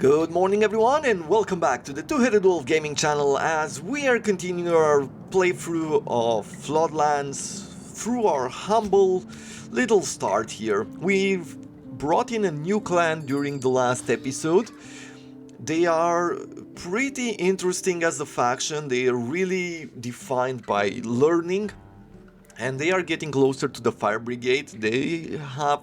Good morning everyone and welcome back to the Two-Headed Wolf Gaming channel as we are continuing our playthrough of Floodlands through our humble little start here. We've brought in a new clan during the last episode. They are pretty interesting as a faction. They are really defined by learning and they are getting closer to the Fire Brigade. They have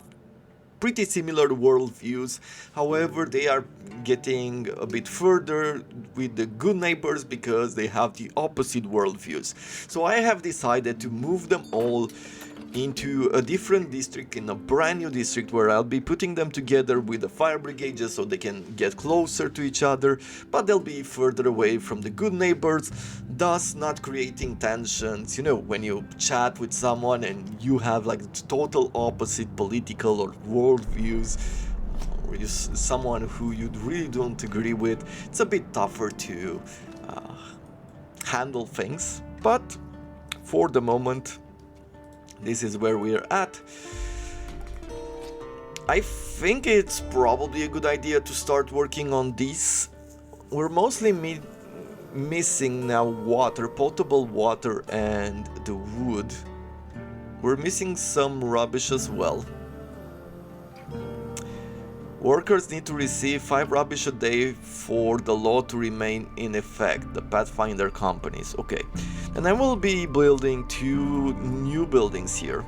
pretty similar worldviews, however they are getting a bit further with the good neighbors because they have the opposite worldviews. So I have decided to move them all into a different district, in a brand new district where I'll be putting them together with the fire brigade just so they can get closer to each other, but they'll be further away from the good neighbors, thus not creating tensions. You know, when you chat with someone and you have like total opposite political or worldviews, or you someone who you really don't agree with, it's a bit tougher to handle things. But for the moment, this is where we're at. I think it's probably a good idea to start working on this. We're mostly missing now water, potable water and the wood. We're missing some rubbish as well. Workers need to receive 5 rubbish a day for the law to remain in effect, the Pathfinder companies. Okay, and I will be building 2 new buildings here.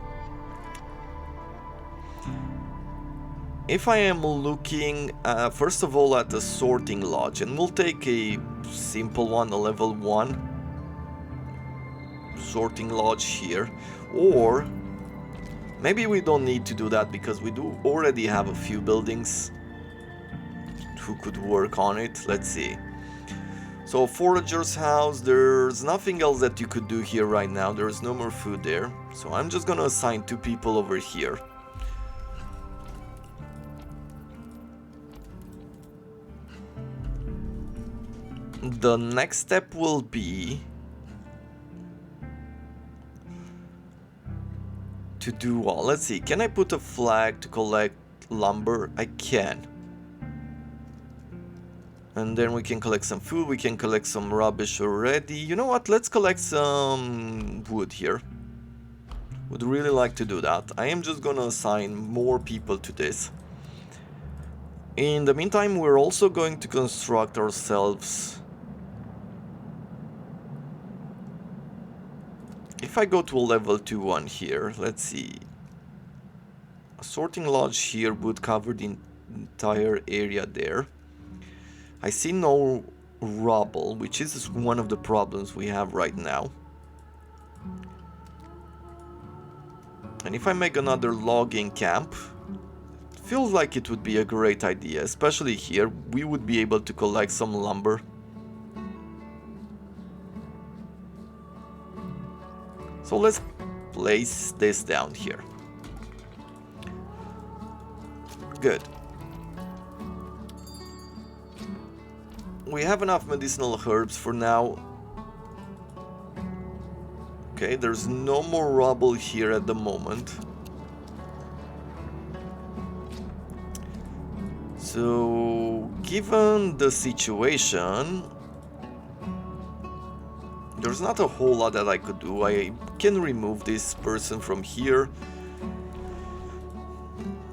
If I am looking first of all at the sorting lodge, and we'll take a simple one, a level 1 sorting lodge here, or maybe we don't need to do that because we do already have a few buildings who could work on it. Let's see. So forager's house, there's nothing else that you could do here right now. There's no more food there. So I'm just gonna assign 2 people over here. The next step will be to do all. Let's see, can I put a flag to collect lumber? I can. And then we can collect some food, we can collect some rubbish already. You know what, let's collect some wood here. Would really like to do that. I am just gonna assign more people to this. In the meantime, we're also going to construct ourselves. If I go to a level 2 one here, let's see. A sorting lodge here would cover the entire area there. I see no rubble, which is one of the problems we have right now. And if I make another logging camp, it feels like it would be a great idea, especially here. We would be able to collect some lumber. So let's place this down here. Good. We have enough medicinal herbs for now. Okay, there's no more rubble here at the moment. So, given the situation, there's not a whole lot that I could do. I can remove this person from here.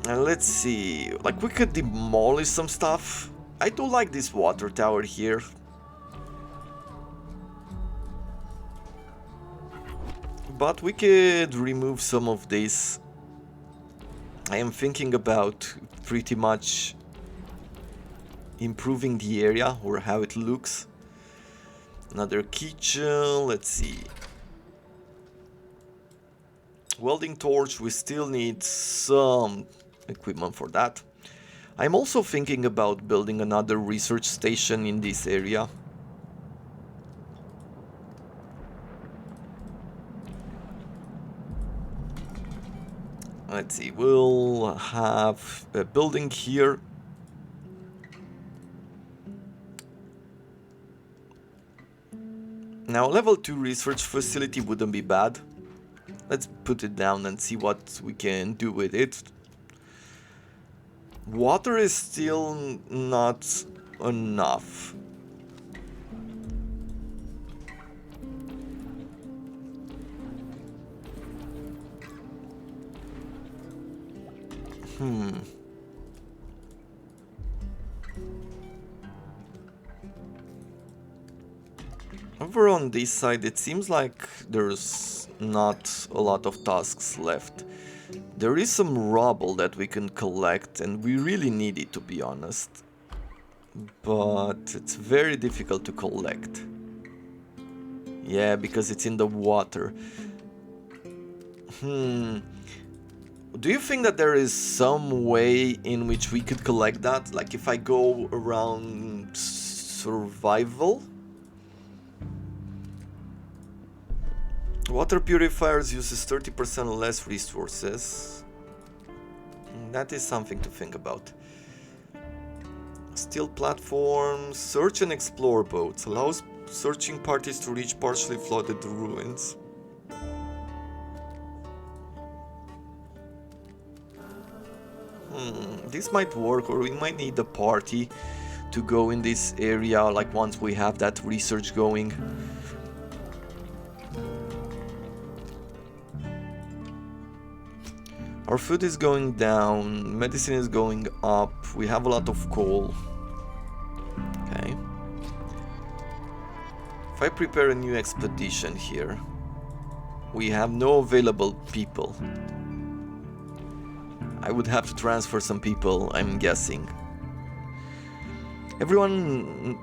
And let's see, like we could demolish some stuff. I do like this water tower here. But we could remove some of this. I am thinking about pretty much improving the area or how it looks. Another kitchen, let's see. Welding torch, we still need some equipment for that. I'm also thinking about building another research station in this area. Let's see, we'll have a building here. Now, level 2 research facility wouldn't be bad. Let's put it down and see what we can do with it. Water is still not enough. Over on this side, it seems like there's not a lot of tasks left. There is some rubble that we can collect, and we really need it, to be honest. But it's very difficult to collect. Yeah, because it's in the water. Do you think that there is some way in which we could collect that? Like if I go around survival? Water purifiers uses 30% less resources. That is something to think about. Steel platforms, search and explore boats. Allows searching parties to reach partially flooded ruins. This might work, or we might need a party to go in this area, like once we have that research going. Our food is going down, medicine is going up, we have a lot of coal. Okay. If I prepare a new expedition here, we have no available people. I would have to transfer some people, I'm guessing. Everyone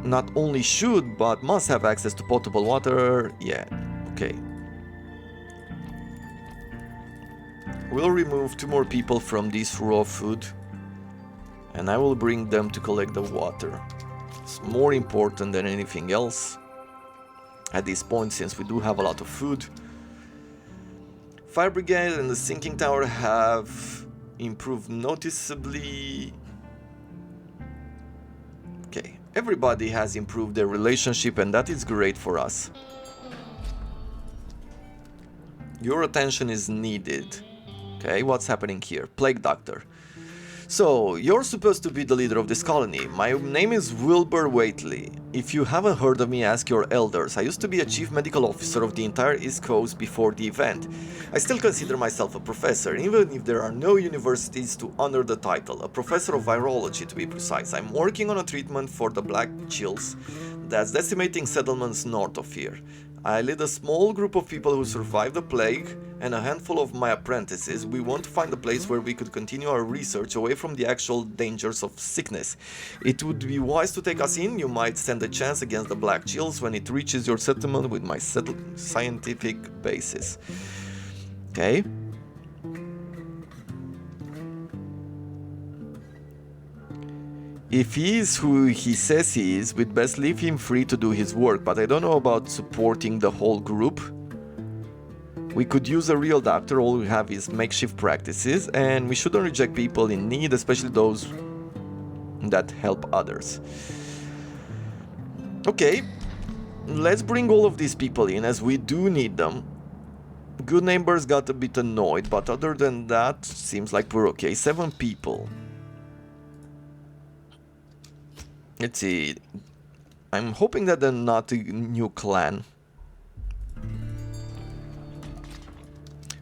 not only should, but must have access to potable water. Yeah, okay. We'll remove 2 more people from this raw food, and I will bring them to collect the water. It's more important than anything else at this point, since we do have a lot of food. Fire Brigade and the sinking tower have improved noticeably. Okay, everybody has improved their relationship, and that is great for us. Your attention is needed. Okay, what's happening here? Plague Doctor. So, you're supposed to be the leader of this colony. My name is Wilbur Waitley. If you haven't heard of me, ask your elders. I used to be a chief medical officer of the entire East Coast before the event. I still consider myself a professor, even if there are no universities to honor the title. A professor of virology, to be precise. I'm working on a treatment for the black chills that's decimating settlements north of here. I lead a small group of people who survived the plague, and a handful of my apprentices. We want to find a place where we could continue our research away from the actual dangers of sickness. It would be wise to take us in. You might stand a chance against the black chills when it reaches your settlement with my scientific basis. Okay. If he is who he says he is, we'd best leave him free to do his work, but I don't know about supporting the whole group. We could use a real doctor, all we have is makeshift practices, and we shouldn't reject people in need, especially those that help others. Okay, let's bring all of these people in, as we do need them. Good Neighbors got a bit annoyed, but other than that, seems like we're okay. 7 people. Let's see. I'm hoping that they're not a new clan.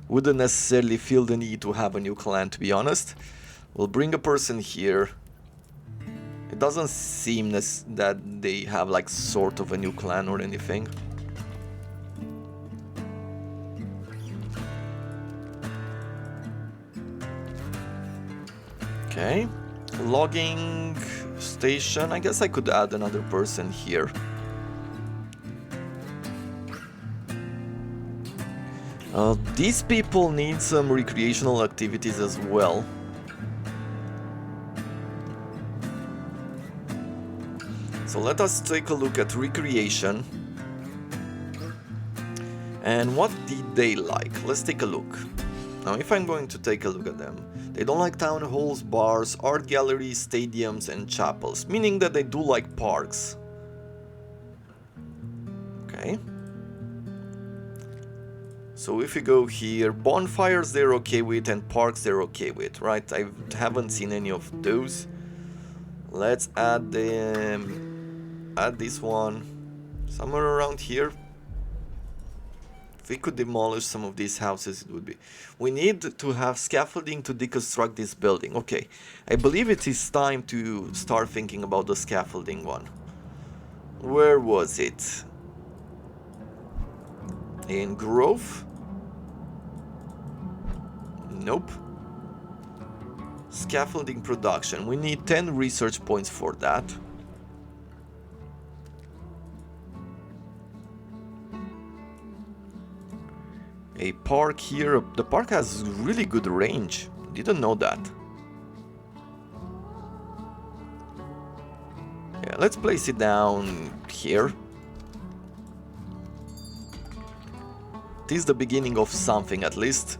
Wouldn't necessarily feel the need to have a new clan, to be honest. We'll bring a person here. It doesn't seem that they have like sort of a new clan or anything. Okay. Logging station. I guess I could add another person here. These people need some recreational activities as well. So let us take a look at recreation. And what did they like? Let's take a look. Now, if I'm going to take a look at them, they don't like town halls, bars, art galleries, stadiums, and chapels, meaning that they do like parks. Okay. So if we go here, bonfires they're okay with, and parks they're okay with, right? I haven't seen any of those. Let's add this one somewhere around here. If we could demolish some of these houses, it would be. We need to have scaffolding to deconstruct this building. Okay, I believe it is time to start thinking about the scaffolding one. Where was it? In Grove? Nope. Scaffolding production. We need 10 research points for that. A park here. The park has really good range. Didn't know that. Yeah, let's place it down here. It is the beginning of something at least.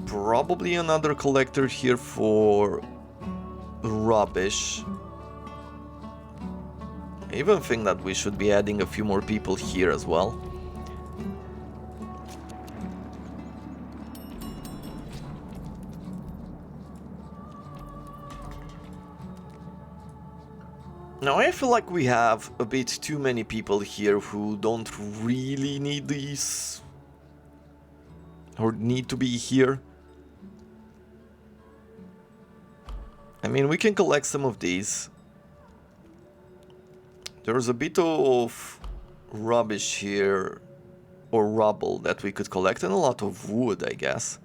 Probably another collector here for rubbish. I even think that we should be adding a few more people here as well. Now I feel like we have a bit too many people here who don't really need these or need to be here. I mean, we can collect some of these. There's a bit of rubbish here, or rubble, that we could collect, and a lot of wood, I guess.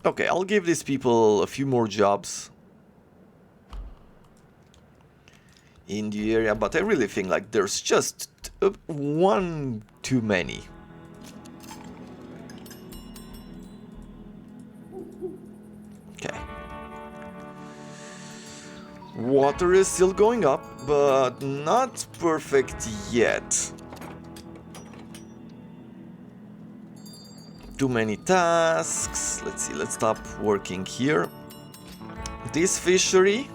Okay, I'll give these people a few more jobs in the area, but I really think like there's just one too many. Okay. Water is still going up, but not perfect yet. Too many tasks. Let's see, let's stop working here. This fishery,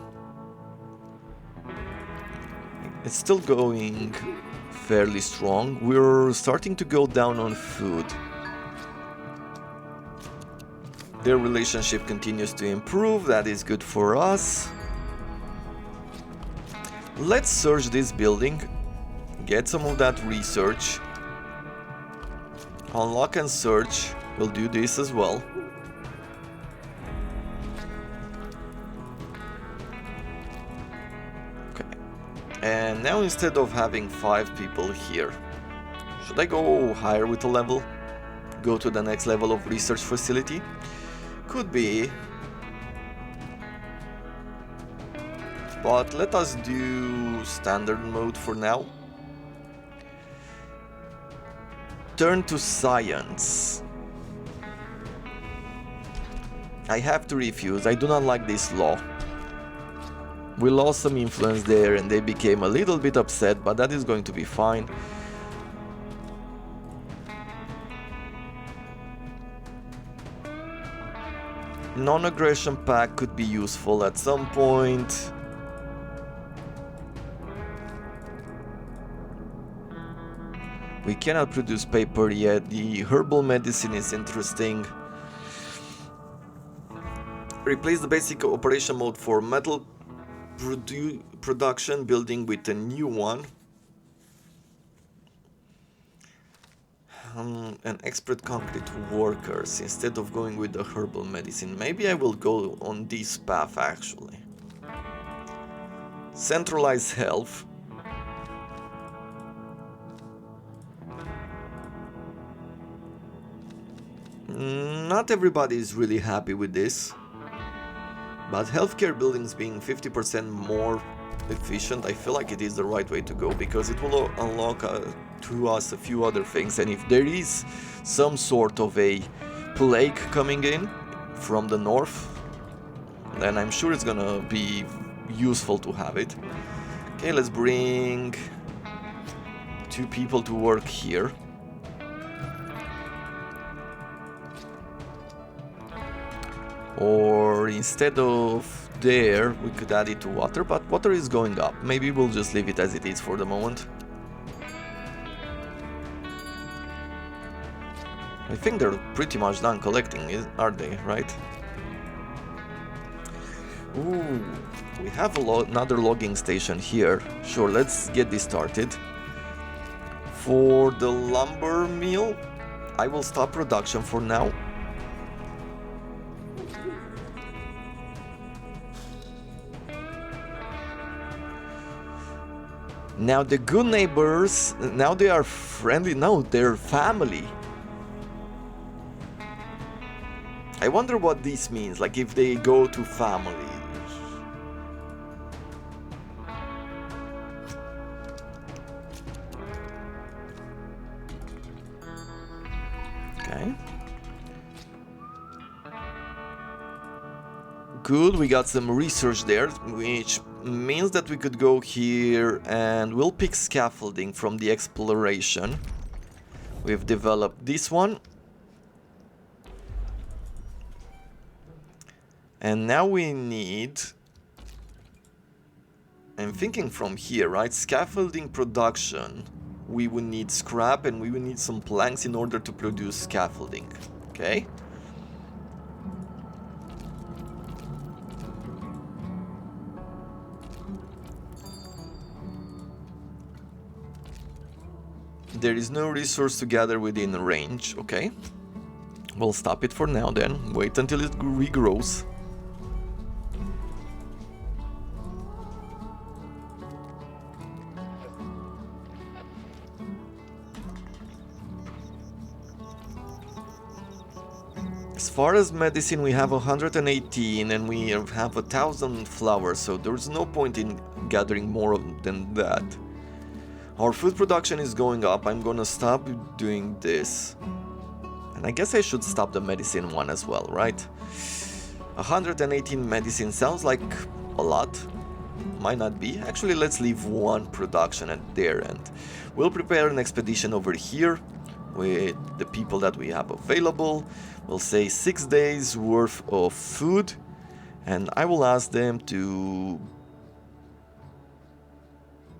it's still going fairly strong. We're starting to go down on food. Their relationship continues to improve. That is good for us. Let's search this building, get some of that research. Unlock and search. We'll do this as well. Okay. And now instead of having 5 people here, should I go higher with the level? Go to the next level of research facility? Could be. But let us do standard mode for now. Turn to science. I have to refuse. I do not like this law. We lost some influence there and they became a little bit upset, but that is going to be fine. Non-aggression pack could be useful at some point. We cannot produce paper yet. The herbal medicine is interesting. Replace the basic operation mode for metal production building with a new one. And expert concrete workers instead of going with the herbal medicine. Maybe I will go on this path actually. Centralized health. Not everybody is really happy with this, but healthcare buildings being 50% more efficient, I feel like it is the right way to go, because it will unlock to us a few other things, and if there is some sort of a plague coming in from the north, then I'm sure it's gonna be useful to have it. Okay, let's bring 2 people to work here. Or instead of there, we could add it to water, but water is going up. Maybe we'll just leave it as it is for the moment. I think they're pretty much done collecting, aren't they, right? Ooh, we have another logging station here. Sure, let's get this started. For the lumber mill, I will stop production for now. Now the good neighbors, now they are friendly, no, they're family. I wonder what this means, like if they go to family. Okay. Good, we got some research there, which means that we could go here and we'll pick scaffolding from the exploration. We've developed this one. And now we need, I'm thinking from here, right? Scaffolding production. We would need scrap and we would need some planks in order to produce scaffolding. Okay? There is no resource to gather within range. Okay? We'll stop it for now then. Wait until it regrows. As far as medicine, we have 118 and we have 1,000 flowers, so there's no point in gathering more than that. Our food production is going up. I'm gonna stop doing this. And I guess I should stop the medicine one as well, right? 118 medicine sounds like a lot. Might not be. Actually, let's leave one production at their end. We'll prepare an expedition over here with the people that we have available. We'll say 6 days worth of food, and I will ask them to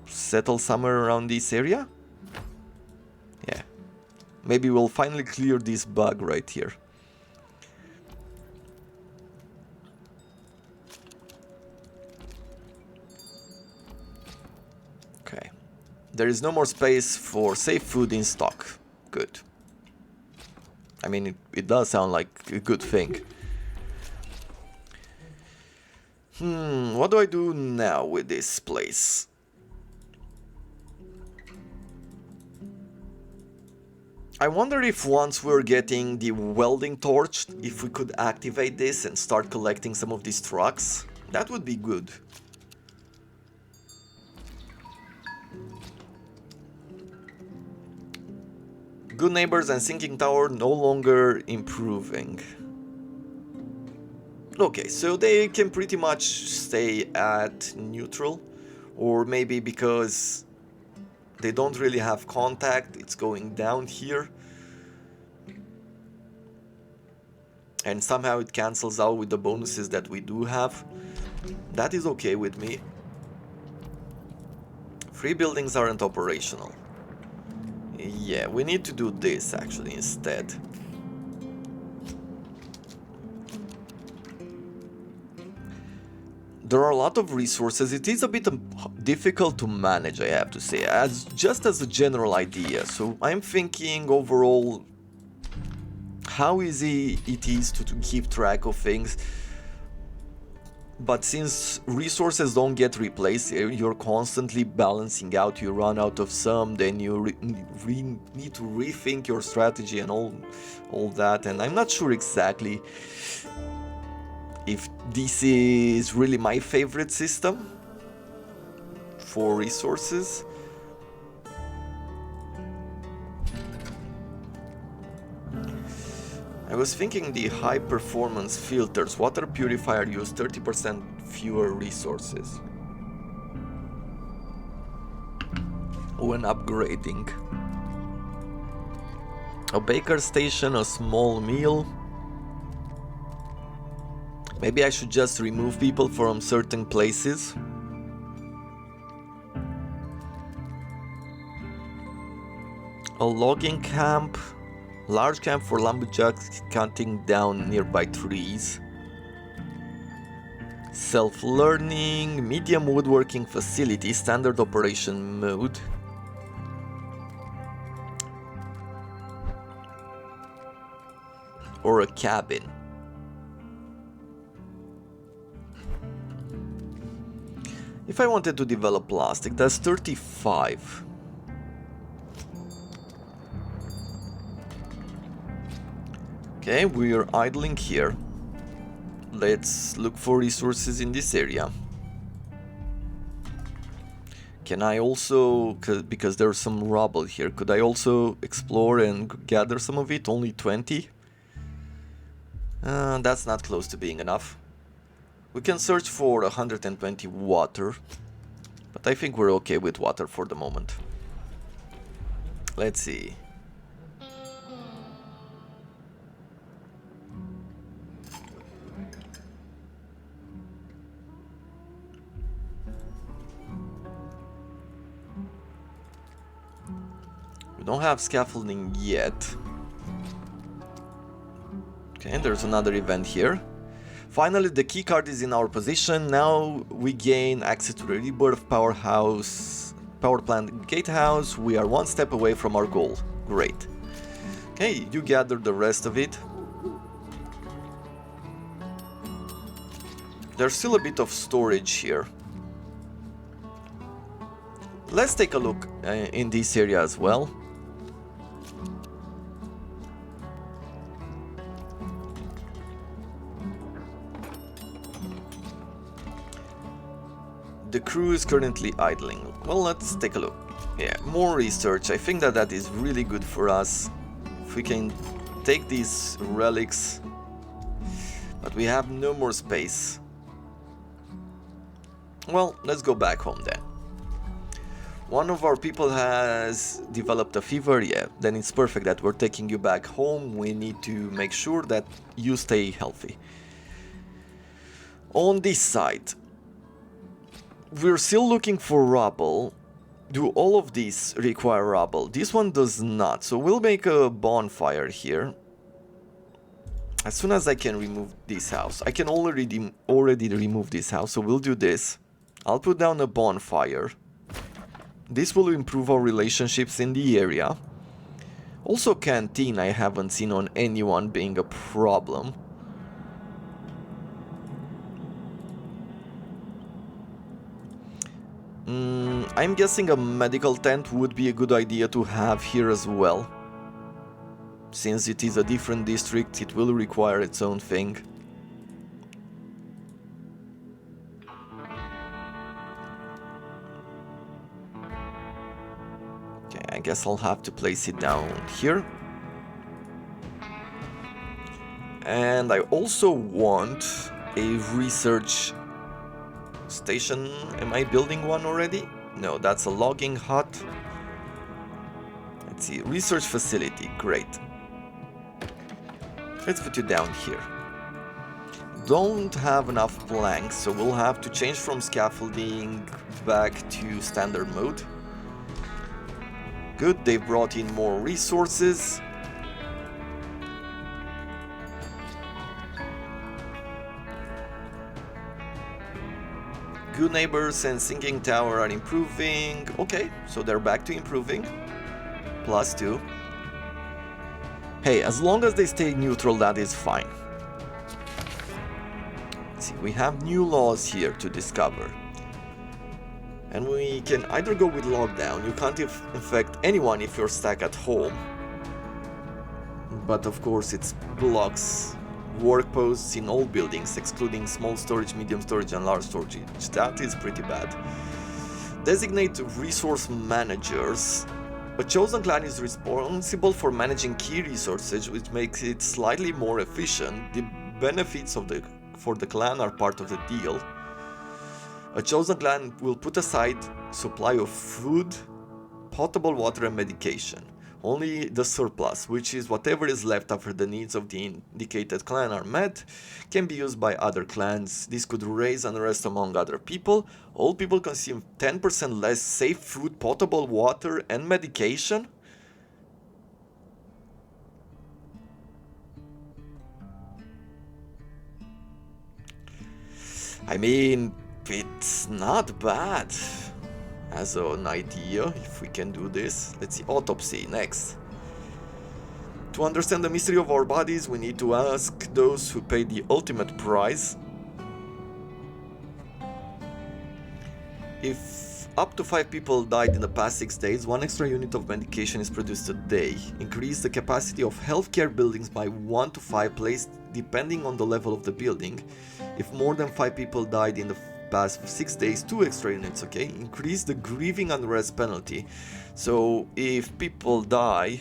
settle somewhere around this area. Yeah, maybe we'll finally clear this bug right here. Okay, there is no more space for safe food in stock. Good. I mean, it does sound like a good thing. What do I do now with this place? I wonder if once we're getting the welding torch, if we could activate this and start collecting some of these trucks. That would be good. Good neighbors and sinking tower no longer improving. Okay, so they can pretty much stay at neutral, or maybe because they don't really have contact, it's going down here. And somehow it cancels out with the bonuses that we do have. That is okay with me. 3 buildings aren't operational. Yeah, we need to do this actually instead. There are a lot of resources. It is a bit difficult to manage, I have to say, just as a general idea. So I'm thinking overall how easy it is to keep track of things. But since resources don't get replaced, you're constantly balancing out. You run out of some, then you need to rethink your strategy and all that. And I'm not sure exactly if this is really my favorite system for resources. I was thinking the high performance filters, water purifier use 30% fewer resources when upgrading. A baker station, a small meal. Maybe I should just remove people from certain places. A logging camp. Large camp for lumberjacks cutting down nearby trees. Self-learning, medium woodworking facility, standard operation mode. Or a cabin. If I wanted to develop plastic, that's 35. Okay, we are idling here. Let's look for resources in this area. Can I also, because there's some rubble here, could I also explore and gather some of it? Only 20? That's not close to being enough. We can search for 120 water, but I think we're okay with water for the moment. Let's see. We don't have scaffolding yet. Okay, there's another event here. Finally, the keycard is in our position. Now we gain access to the Rebirth power plant gatehouse. We are one step away from our goal. Great. Okay, you gather the rest of it. There's still a bit of storage here. Let's take a look in this area as well. The crew is currently idling. Well, let's take a look. Yeah, more research. I think that is really good for us. If we can take these relics. But we have no more space. Well, let's go back home then. One of our people has developed a fever. Yeah, then it's perfect that we're taking you back home. We need to make sure that you stay healthy. On this side, we're still looking for rubble. Do all of these require rubble? This one does not, so we'll make a bonfire here. As soon as I can remove this house. I can already remove this house, so we'll do this. I'll put down a bonfire. This will improve our relationships in the area. Also canteen, I haven't seen on anyone being a problem. I'm guessing a medical tent would be a good idea to have here as well. Since it is a different district, it will require its own thing. Okay, I guess I'll have to place it down here. And I also want a research station. Am I building one already? No, that's a logging hut. Let's see, research facility, great. Let's put you down here. Don't have enough planks, so we'll have to change from scaffolding back to standard mode. Good, they've brought in more resources. Good neighbors and sinking tower are improving. Okay, so they're back to improving. +2. Hey, as long as they stay neutral, that is fine. Let's see, we have new laws here to discover. And we can either go with lockdown. You can't infect anyone if you're stuck at home. But of course it blocks work posts in all buildings, excluding small storage, medium storage and large storage. That is pretty bad. Designate resource managers. A chosen clan is responsible for managing key resources, which makes it slightly more efficient. The benefits for the clan are part of the deal. A chosen clan will put aside supply of food, potable water and medication. Only the surplus, which is whatever is left after the needs of the indicated clan are met, can be used by other clans. This could raise unrest among other people. All people consume 10% less safe food, potable water and medication. I mean, it's not bad as an idea if we can do this. Let's see, autopsy next. To understand the mystery of our bodies, we need to ask those who pay the ultimate price. If up to 5 people died in the past 6 days, 1 extra unit of medication is produced a day. Increase the capacity of healthcare buildings by 1 to 5 placed depending on the level of the building. If more than 5 people died in the past 6 days, 2 extra units, okay? Increase the grieving unrest penalty. So if people die,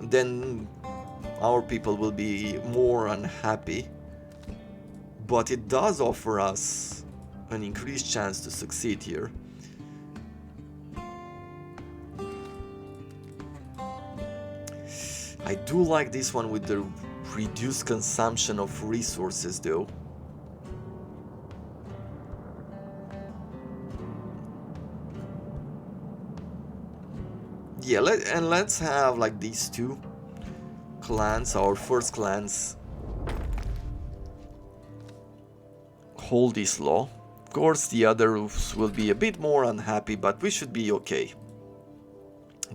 then our people will be more unhappy. But it does offer us an increased chance to succeed here. I do like this one with the reduced consumption of resources though. Yeah, let's have like these two clans, our first clans, hold this law. Of course the others will be a bit more unhappy, but we should be okay.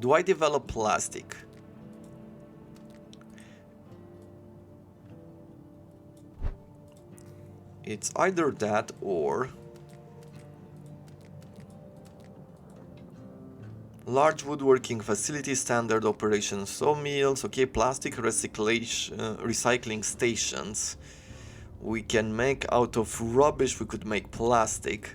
Do I develop plastic? It's either that or large woodworking facility, standard operation sawmills, okay, plastic recycling stations. We can make out of rubbish, we could make plastic.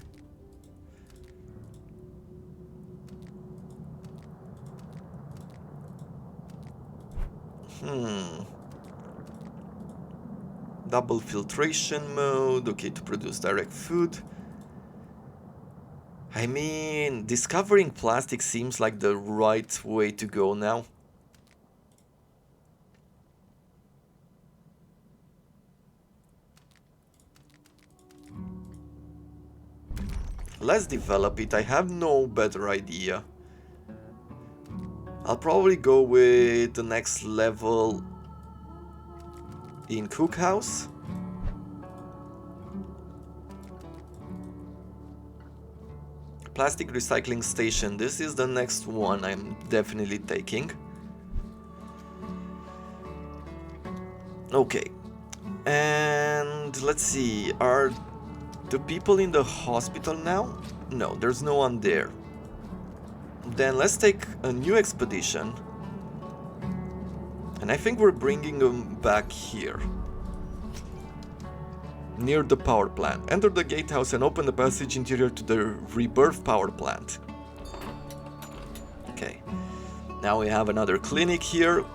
Double filtration mode, okay, to produce direct food. I mean, discovering plastic seems like the right way to go now. Let's develop it. I have no better idea. I'll probably go with the next level in cookhouse. Plastic recycling station. This is the next one I'm definitely taking. Okay. And let's see. Are the people in the hospital now? No, there's no one there. Then let's take a new expedition. And I think we're bringing them back here. Near the power plant. Enter the gatehouse and open the passage interior to the rebirth power plant. Okay. Now we have another clinic here.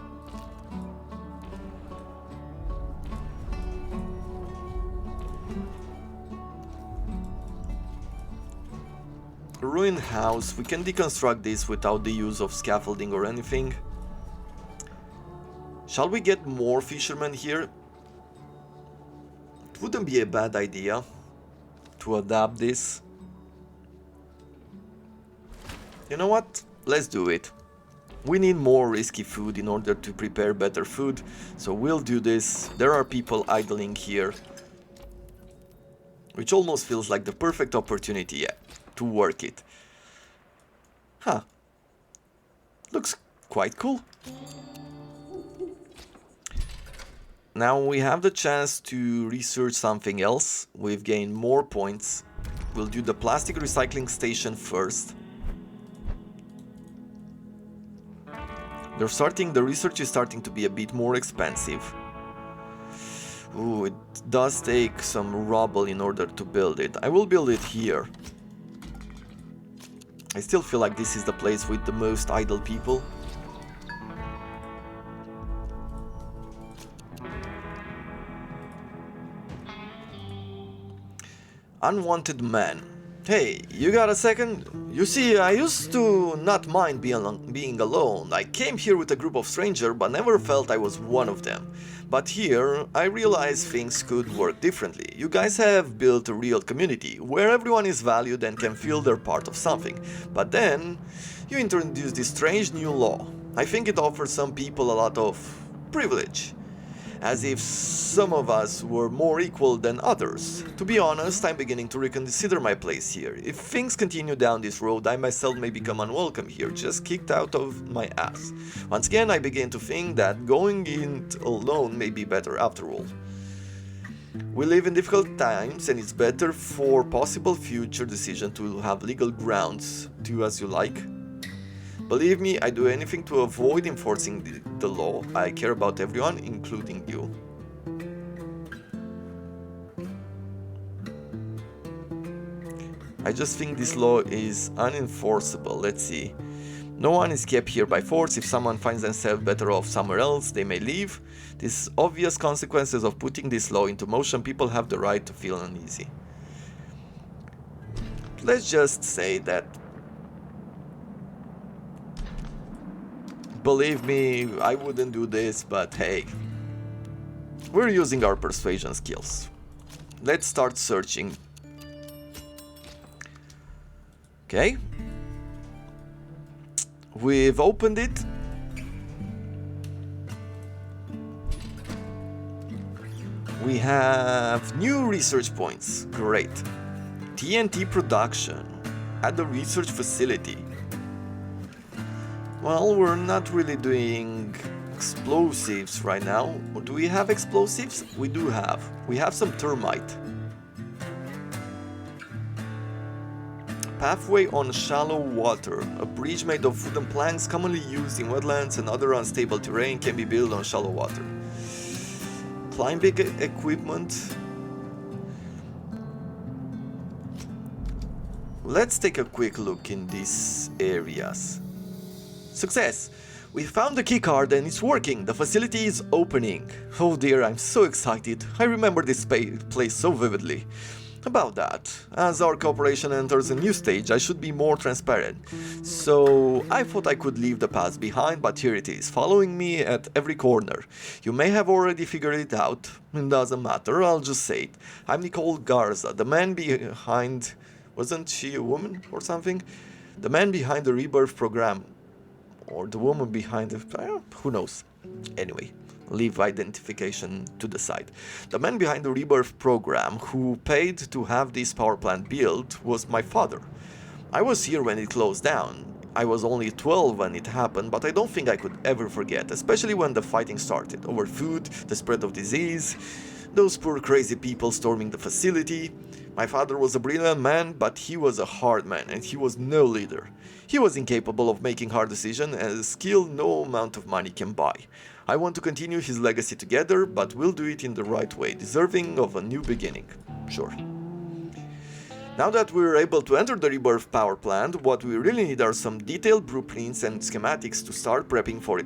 Ruined house. We can deconstruct this without the use of scaffolding or anything. Shall we get more fishermen here? It wouldn't be a bad idea to adapt this. You know what? Let's do it. We need more risky food in order to prepare better food, so we'll do this. There are people idling here, which almost feels like the perfect opportunity to work it. Huh. Looks quite cool. Now we have the chance to research something else. We've gained more points. We'll do the plastic recycling station first. The research is starting to be a bit more expensive. Ooh, it does take some rubble in order to build it. I will build it here. I still feel like this is the place with the most idle people. Unwanted man. Hey, you got a second? You see, I used to not mind being alone. I came here with a group of strangers, but never felt I was one of them. But here, I realized things could work differently. You guys have built a real community, where everyone is valued and can feel they're part of something. But then, you introduced this strange new law. I think it offers some people a lot of privilege. as if some of us were more equal than others. To be honest, I'm beginning to reconsider my place here. If things continue down this road, I myself may become unwelcome here, just kicked out of my ass. Once again, I begin to think that going in alone may be better after all. We live in difficult times, and it's better for possible future decision to have legal grounds. Do as you like. Believe me, I do anything to avoid enforcing the law. I care about everyone, including you. I just think this law is unenforceable. Let's see. No one is kept here by force. If someone finds themselves better off somewhere else, they may leave. These obvious consequences of putting this law into motion, people have the right to feel uneasy. Let's just say that, believe me, I wouldn't do this, but hey, we're using our persuasion skills. Let's start searching. Okay. We've opened it. We have new research points. Great. TNT production at the research facility. Well, we're not really doing explosives right now. Or do we have explosives? We do have. We have some thermite. Pathway on shallow water. A bridge made of wooden planks commonly used in wetlands and other unstable terrain can be built on shallow water. Climbing equipment. Let's take a quick look in these areas. Success! We found the keycard and it's working. The facility is opening. Oh dear, I'm so excited. I remember this place so vividly. About that, as our cooperation enters a new stage, I should be more transparent. So I thought I could leave the past behind, but here it is, following me at every corner. You may have already figured it out. It doesn't matter, I'll just say it. I'm Nicole Garza, the man behind... Wasn't she a woman or something? The man behind the Rebirth program. Or the woman behind the... who knows. Anyway. Leave identification to the side. The man behind the Rebirth program who paid to have this power plant built was my father. I was here when it closed down. I was only 12 when it happened, but I don't think I could ever forget, especially when the fighting started, over food, the spread of disease, those poor crazy people storming the facility. My father was a brilliant man, but he was a hard man and he was no leader. He was incapable of making hard decisions, and a skill no amount of money can buy. I want to continue his legacy together, but we'll do it in the right way, deserving of a new beginning. Sure. Now that we're able to enter the Rebirth power plant, what we really need are some detailed blueprints and schematics to start prepping for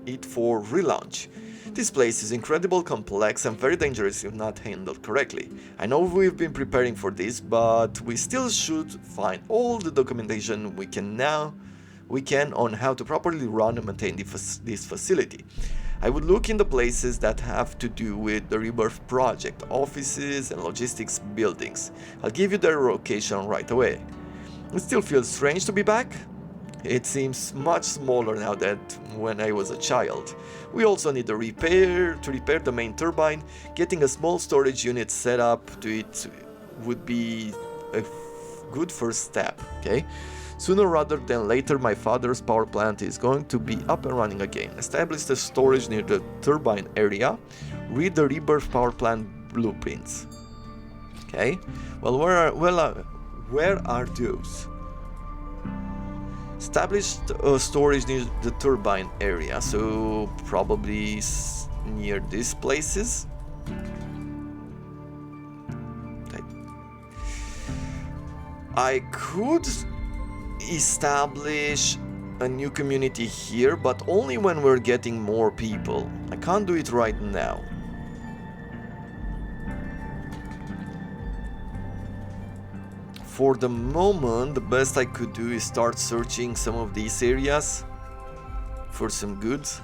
it for relaunch. This place is incredibly complex and very dangerous if not handled correctly. I know we've been preparing for this, but we still should find all the documentation we can on how to properly run and maintain this facility. I would look in the places that have to do with the Rebirth project, offices and logistics buildings. I'll give you their location right away. It still feels strange to be back. It seems much smaller now than when I was a child. We also need to repair the main turbine. Getting a small storage unit set up to it would be a good first step, okay? Sooner rather than later, my father's power plant is going to be up and running again. Establish the storage near the turbine area. Read the Rebirth power plant blueprints. Okay. Well, where are those? Establish storage near the turbine area. So probably near these places. I could establish a new community here, but only when we're getting more people. I can't do it right now. For the moment, the best I could do is start searching some of these areas for some goods.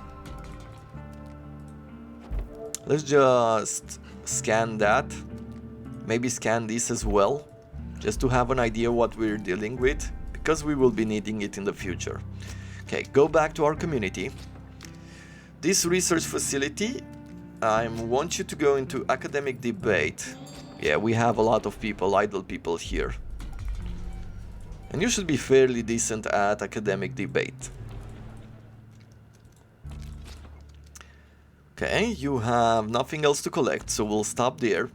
Let's just scan that. Maybe scan this as well, just to have an idea what we're dealing with, because we will be needing it in the future. Okay, go back to our community. This research facility I want you to go into academic debate. Yeah, we have a lot of people, idle people here. And you should be fairly decent at academic debate. Okay, you have nothing else to collect, so we'll stop there.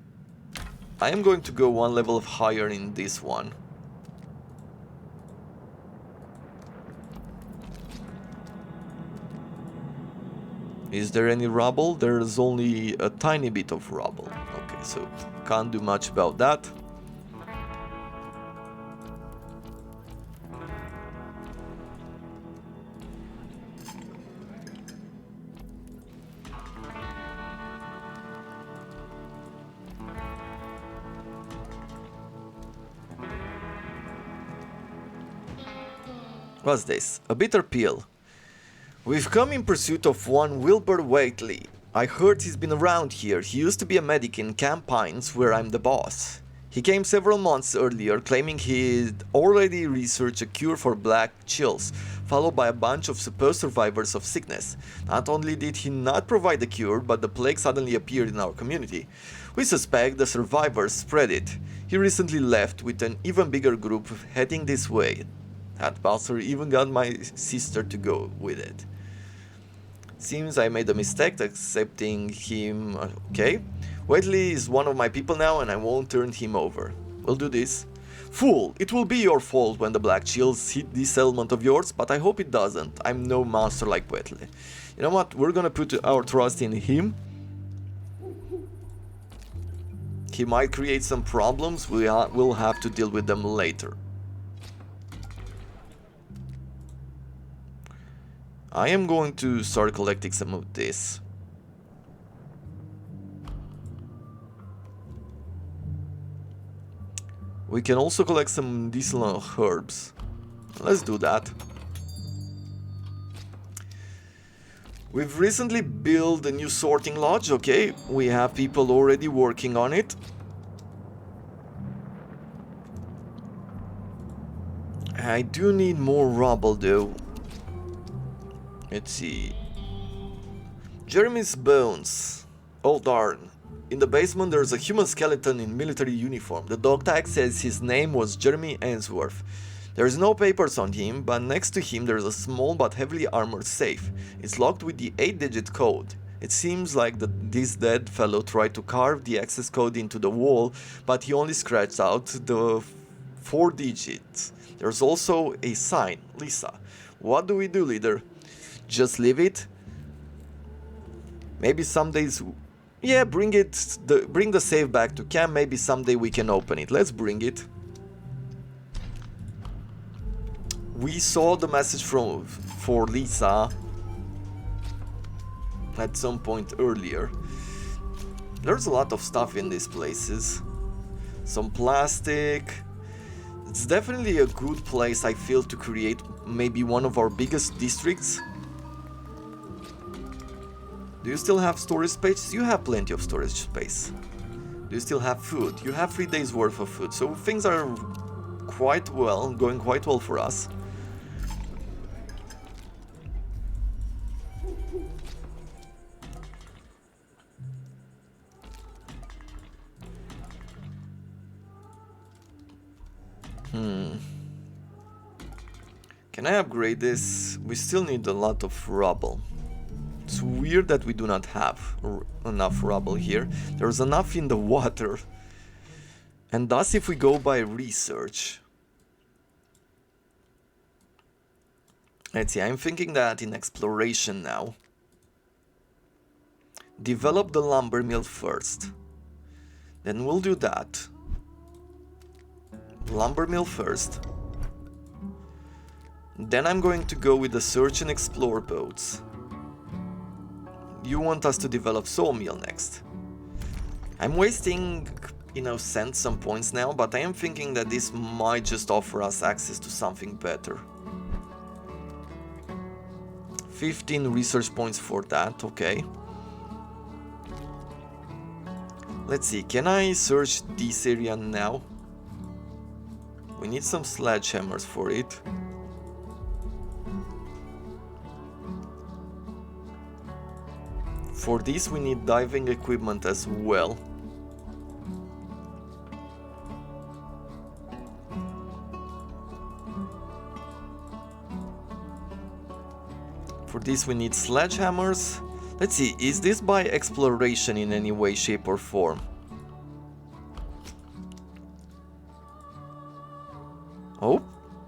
I am going to go one level higher in this one. Is there any rubble? There's only a tiny bit of rubble. Okay, so can't do much about that. What's this? A bitter pill. We've come in pursuit of one Wilbur Waitley. I heard he's been around here. He used to be a medic in Camp Pines, where I'm the boss. He came several months earlier, claiming he'd already researched a cure for black chills, followed by a bunch of supposed survivors of sickness. Not only did he not provide the cure, but the plague suddenly appeared in our community. We suspect the survivors spread it. He recently left with an even bigger group heading this way. That bastard even got my sister to go with it. Seems I made a mistake accepting him. Okay. Waitley is one of my people now and I won't turn him over. We'll do this. Fool, it will be your fault when the black chills hit this settlement of yours, but I hope it doesn't. I'm no monster like Waitley. You know what? We're gonna put our trust in him. He might create some problems. We'll have to deal with them later. I am going to start collecting some of this. We can also collect some medicinal herbs. Let's do that. We've recently built a new sorting lodge, okay? We have people already working on it. I do need more rubble though. Let's see. Jeremy's bones. Oh darn. In the basement there's a human skeleton in military uniform. The dog tag says his name was Jeremy Ainsworth. There's no papers on him, but next to him there's a small but heavily armored safe. It's locked with the 8-digit code. It seems like this dead fellow tried to carve the access code into the wall, but he only scratched out the 4 digits. There's also a sign. Lisa. What do we do, leader? Just leave it? Maybe some days... Yeah, bring the safe back to camp. Maybe someday we can open it. Let's bring it. We saw the message for Lisa at some point earlier. There's a lot of stuff in these places. Some plastic. It's definitely a good place, I feel, to create maybe one of our biggest districts. Do you still have storage space? You have plenty of storage space. Do you still have food? You have 3 days worth of food, so things are quite well, going quite well for us. Can I upgrade this? We still need a lot of rubble. It's weird that we do not have enough rubble here. There's enough in the water. And thus if we go by research... Let's see, I'm thinking that in exploration now. Develop the lumber mill first. Then we'll do that. Lumber mill first. Then I'm going to go with the search and explore boats. You want us to develop sawmill next. I'm wasting, cents, some points now, but I am thinking that this might just offer us access to something better. 15 research points for that, okay. Let's see, can I search this area now? We need some sledgehammers for it. For this we need diving equipment as well. For this we need sledgehammers. Let's see, is this by exploration in any way, shape or form? Oh,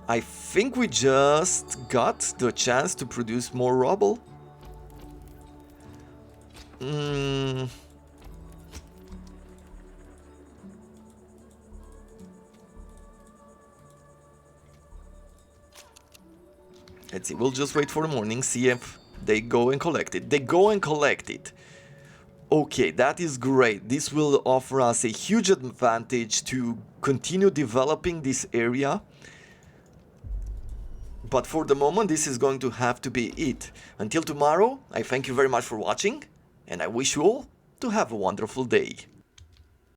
I think we just got the chance to produce more rubble. Let's see, we'll just wait for the morning, see if they go and collect it. They go and collect it. Okay, that is great. This will offer us a huge advantage to continue developing this area. But for the moment, this is going to have to be it. Until tomorrow, I thank you very much for watching, and I wish you all to have a wonderful day.